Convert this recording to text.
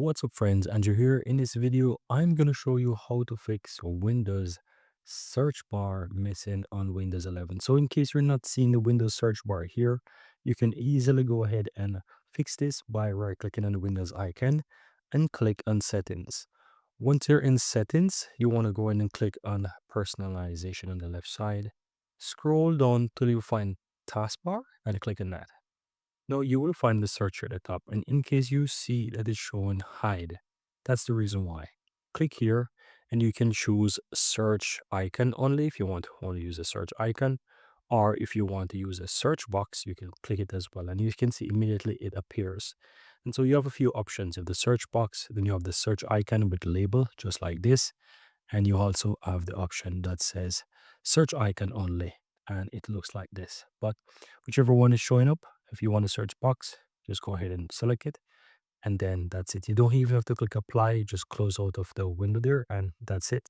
What's up friends, Andrew here. In this video I'm going to show you how to fix Windows search bar missing on Windows 11. So in case you're not seeing the Windows search bar here, you can easily go ahead and fix this by right clicking on the Windows icon and click on settings. Once you're in settings, you want to go in and click on personalization on the left side. Scroll down till you find taskbar and click on that. No, you will find the search at the top, and in case you see that it's showing hide, that's the reason why. Click here, and you can choose search icon only if you want to only use a search icon, or if you want to use a search box, you can click it as well, and you can see immediately it appears. And so you have a few options. You have the search box, then you have the search icon with label, just like this, and you also have the option that says search icon only, and it looks like this. But whichever one is showing up, if you want a search box, just go ahead and select it, and then that's it. You don't even have to click apply, just close out of the window there, and that's it.